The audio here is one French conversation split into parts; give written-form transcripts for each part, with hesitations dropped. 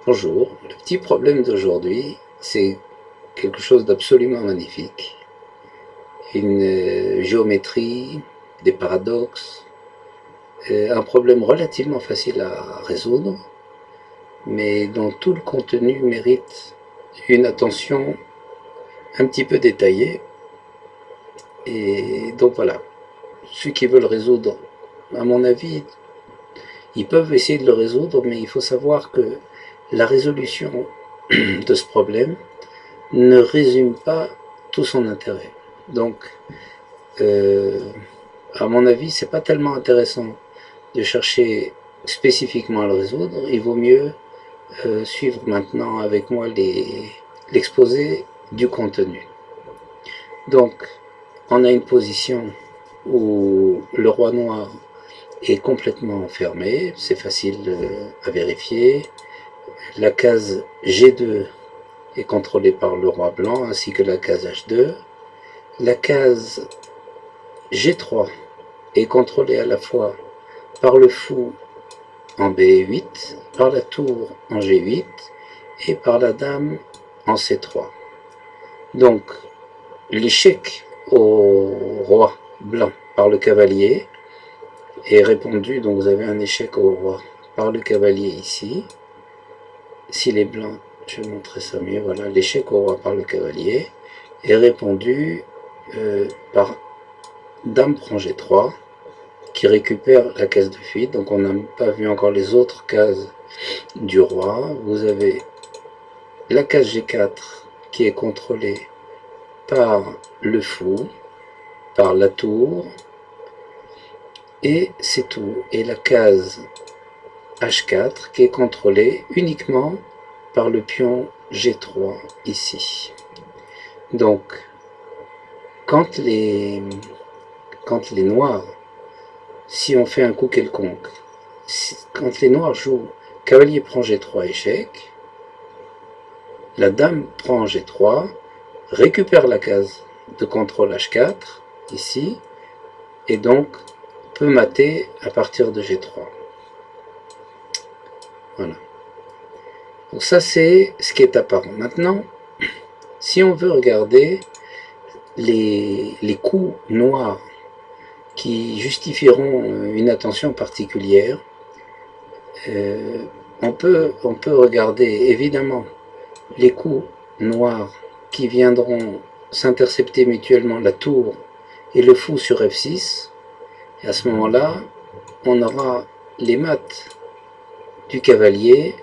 Bonjour, le petit problème d'aujourd'hui, c'est quelque chose d'absolument magnifique. Une géométrie, des paradoxes, un problème relativement facile à résoudre, mais dont tout le contenu mérite une attention un petit peu détaillée. Et donc voilà, ceux qui veulent résoudre, à mon avis, ils peuvent essayer de le résoudre, mais il faut savoir que la résolution de ce problème ne résume pas tout son intérêt. Donc, à mon avis, c'est pas tellement intéressant de chercher spécifiquement à le résoudre. Il vaut mieux suivre maintenant avec moi l'exposé du contenu. Donc, on a une position où le roi noir est complètement fermé, c'est facile à vérifier. La case G2 est contrôlée par le roi blanc ainsi que la case H2. La case G3 est contrôlée à la fois par le fou en B8, par la tour en G8 et par la dame en C3. Donc l'échec au roi blanc par le cavalier est répondu, donc vous avez un échec au roi par le cavalier ici. S'il est blanc, je vais montrer ça mieux, voilà, l'échec au roi par le cavalier est répondu par dame prend G3 qui récupère la case de fuite. Donc on n'a pas vu encore les autres cases du roi. Vous avez la case G4 qui est contrôlée par le fou, par la tour, et c'est tout. Et la case H4 qui est contrôlée uniquement par le pion G3 ici. Donc quand les noirs, si on fait un coup quelconque, quand les noirs jouent cavalier prend G3 échec, la dame prend G3, récupère la case de contrôle H4 ici, et donc peut mater à partir de G3. Voilà. Donc ça c'est ce qui est apparent. Maintenant, si on veut regarder les coups noirs qui justifieront une attention particulière, on peut regarder évidemment les coups noirs qui viendront s'intercepter mutuellement la tour et le fou sur F6, et à ce moment-là, on aura les mates du cavalier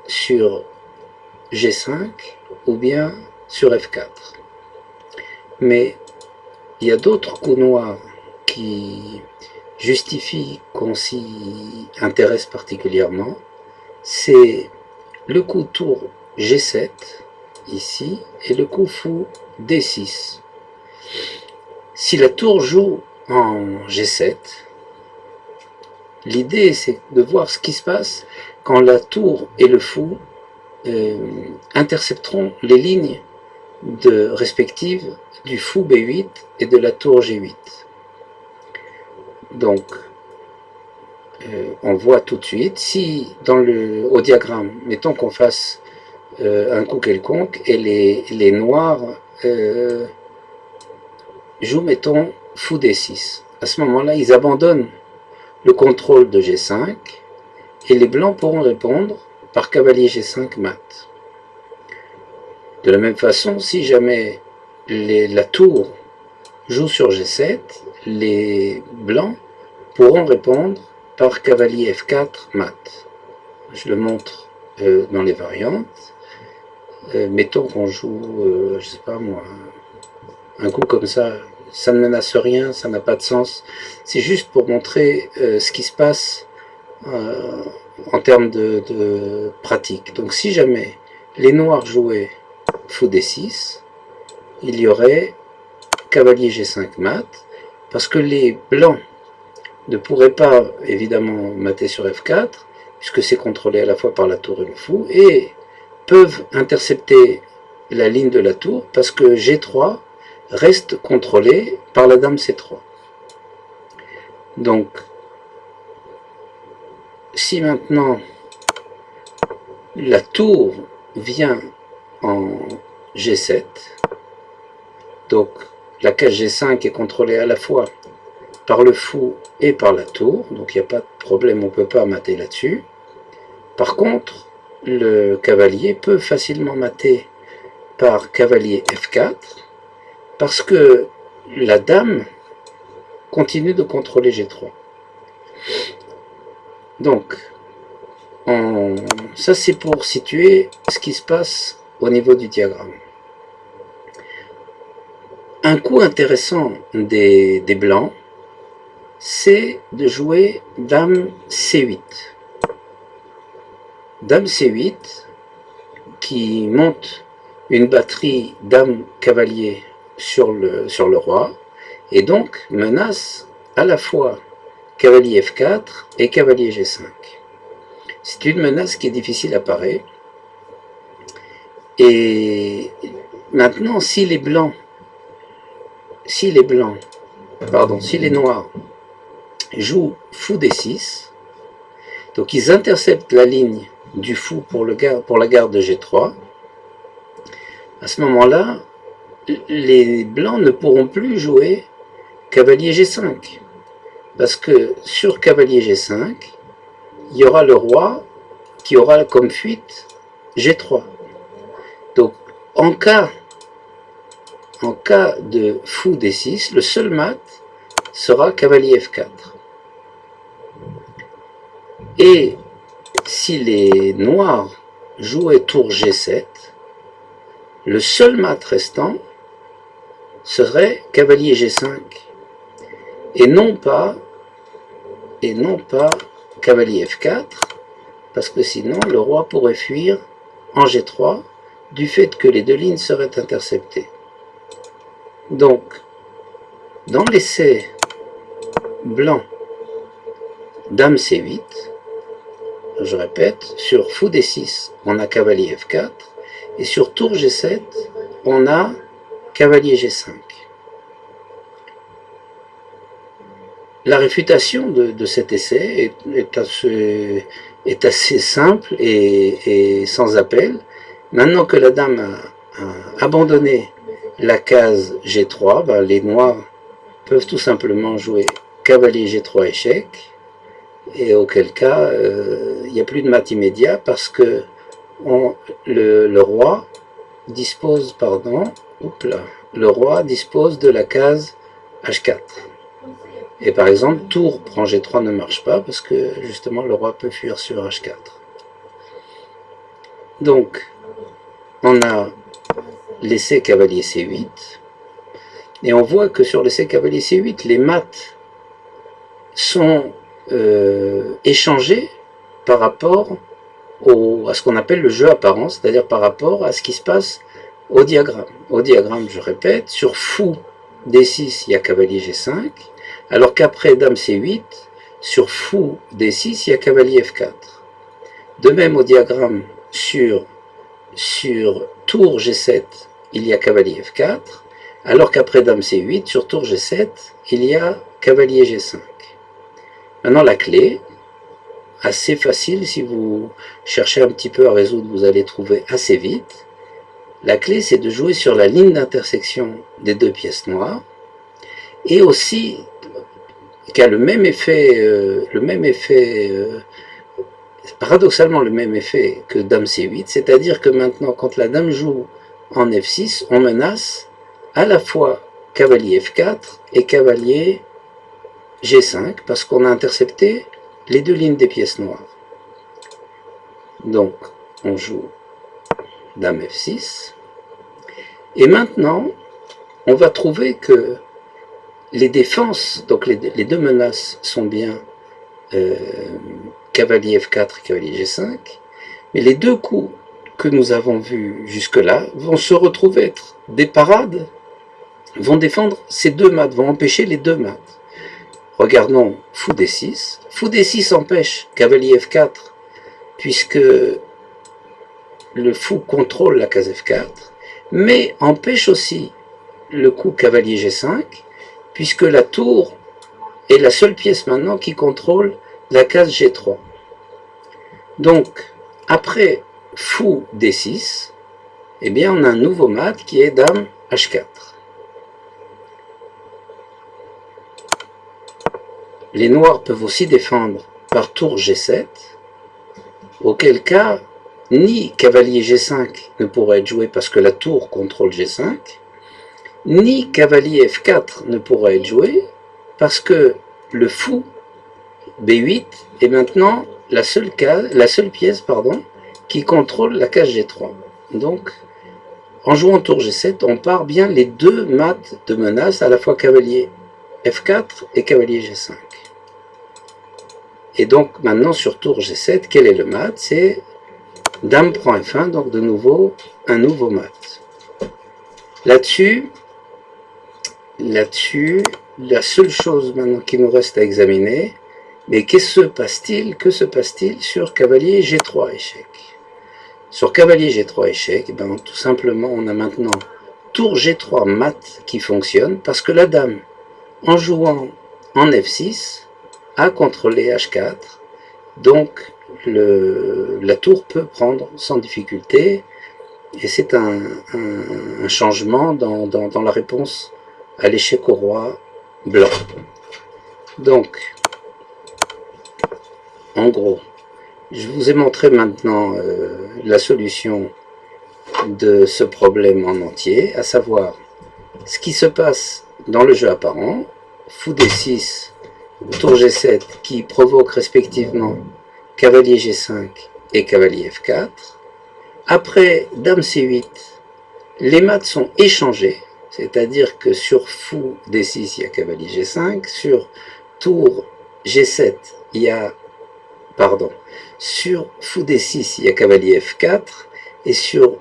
sur G5 ou bien sur F4. Mais il y a d'autres coups noirs qui justifient qu'on s'y intéresse particulièrement. C'est le coup tour G7 ici et le coup fou D6. Si la tour joue en G7, l'idée c'est de voir ce qui se passe quand la tour et le fou intercepteront les lignes respectives du fou B8 et de la tour G8. Donc on voit tout de suite, si au diagramme, mettons qu'on fasse un coup quelconque et les noirs jouent, mettons, fou D6. À ce moment-là, ils abandonnent le contrôle de G5 et les blancs pourront répondre par cavalier G5 mat. De la même façon, si jamais la tour joue sur G7, les blancs pourront répondre par cavalier F4 mat. Je le montre dans les variantes. Mettons qu'on joue, je sais pas moi, un coup comme ça, ça ne menace rien, ça n'a pas de sens. C'est juste pour montrer ce qui se passe en termes de pratique. Donc si jamais les noirs jouaient fou D6, il y aurait cavalier G5 mat, parce que les blancs ne pourraient pas évidemment mater sur F4, puisque c'est contrôlé à la fois par la tour et le fou, et peuvent intercepter la ligne de la tour, parce que G3 reste contrôlé par la dame C3. Donc, si maintenant la tour vient en G7, donc la case G5 est contrôlée à la fois par le fou et par la tour, donc il n'y a pas de problème, on ne peut pas mater là-dessus. Par contre, le cavalier peut facilement mater par cavalier F4, parce que la dame continue de contrôler G3. Donc, ça c'est pour situer ce qui se passe au niveau du diagramme. Un coup intéressant des blancs, c'est de jouer dame C8. Dame C8 qui monte une batterie dame-cavalier sur le roi et donc menace à la fois cavalier F4 et cavalier G5. C'est une menace qui est difficile à parer. Et maintenant, si les noirs jouent fou D6, donc ils interceptent la ligne du fou pour la garde de G3, à ce moment-là, les blancs ne pourront plus jouer cavalier G5, parce que sur cavalier G5, il y aura le roi qui aura comme fuite G3. Donc en cas de fou D6, le seul mat sera cavalier F4. Et si les noirs jouaient tour G7, le seul mat restant serait cavalier G5 et non pas cavalier F4, parce que sinon le roi pourrait fuir en G3 du fait que les deux lignes seraient interceptées. Donc, dans l'essai blanc dame C8, je répète, sur fou D6, on a cavalier F4, et sur tour G7, on a cavalier G5. La réfutation de cet essai est assez simple et sans appel. Maintenant que la dame a abandonné la case G3, ben les noirs peuvent tout simplement jouer cavalier G3 échec, et auquel cas il n'y a plus de mat immédiat parce que le roi dispose, le roi dispose de la case H4. Et par exemple, tour prend G3 ne marche pas parce que justement le roi peut fuir sur H4. Donc, on a l'essai cavalier C8, et on voit que sur l'essai cavalier C8, les maths sont échangés par rapport à ce qu'on appelle le jeu apparent, c'est-à-dire par rapport à ce qui se passe au diagramme. Au diagramme, je répète, sur fou D6, il y a cavalier G5, alors qu'après dame C8, sur fou D6, il y a cavalier F4. De même au diagramme, sur tour G7, il y a cavalier F4, alors qu'après dame C8, sur tour G7, il y a cavalier G5. Maintenant la clé, assez facile, si vous cherchez un petit peu à résoudre, vous allez trouver assez vite. La clé, c'est de jouer sur la ligne d'intersection des deux pièces noires, et aussi, qui a le même effet, paradoxalement le même effet que dame C8, c'est-à-dire que maintenant, quand la dame joue en F6, on menace à la fois cavalier F4 et cavalier G5, parce qu'on a intercepté les deux lignes des pièces noires. Donc, on joue dame F6. Et maintenant, on va trouver que les défenses, donc les deux menaces sont bien cavalier F4 et cavalier G5, mais les deux coups que nous avons vus jusque-là vont se retrouver être des parades, vont défendre ces deux maths, vont empêcher les deux maths. Regardons fou D6. Fou D6 empêche cavalier F4, puisque le fou contrôle la case F4, mais empêche aussi le coup cavalier G5, puisque la tour est la seule pièce maintenant qui contrôle la case G3. Donc, après fou D6, eh bien on a un nouveau mat qui est dame H4. Les noirs peuvent aussi défendre par tour G7, auquel cas ni cavalier G5 ne pourra être joué parce que la tour contrôle G5, ni cavalier F4 ne pourra être joué parce que le fou B8 est maintenant la seule pièce qui contrôle la case G3. Donc, en jouant tour G7, on part bien les deux mates de menace, à la fois cavalier F4 et cavalier G5. Et donc, maintenant, sur tour G7, quel est le mat? C'est dame prend F1, donc de nouveau, un nouveau mat. Là-dessus, la seule chose maintenant qui nous reste à examiner, mais que se passe-t-il sur cavalier G3 échec? Sur cavalier G3 échec, ben, tout simplement, on a maintenant tour G3 mat qui fonctionne parce que la dame, en jouant en F6, a contrôlé H4. Donc, la tour peut prendre sans difficulté. Et c'est un changement dans la réponse à l'échec au roi blanc. Donc, en gros, je vous ai montré maintenant la solution de ce problème en entier, à savoir ce qui se passe dans le jeu apparent, fou D6, tour G7 qui provoque respectivement cavalier G5 et cavalier F4. Après dame C8, les mates sont échangés, c'est-à-dire que sur fou D6 il y a cavalier G5, sur tour G7 il y a, sur fou D6 il y a cavalier F4 et sur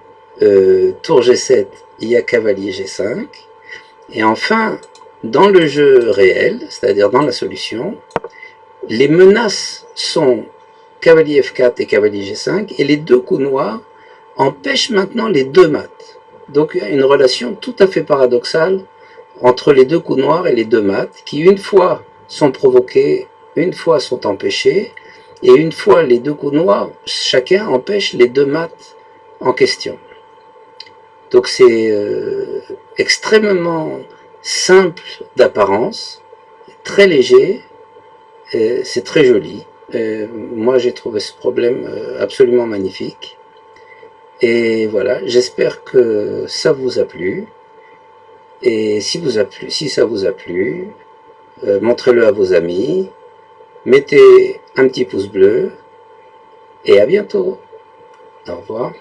tour G7 il y a cavalier G5. Et enfin, dans le jeu réel, c'est-à-dire dans la solution, les menaces sont cavalier F4 et cavalier G5, et les deux coups noirs empêchent maintenant les deux mates. Donc il y a une relation tout à fait paradoxale entre les deux coups noirs et les deux mates, qui une fois sont provoqués, une fois sont empêchés, et une fois les deux coups noirs, chacun empêche les deux mates en question. Donc c'est extrêmement simple d'apparence, très léger, c'est très joli. Moi j'ai trouvé ce problème absolument magnifique. Et voilà, j'espère que ça vous a plu. Et si ça vous a plu, montrez-le à vos amis, mettez un petit pouce bleu, et à bientôt. Au revoir.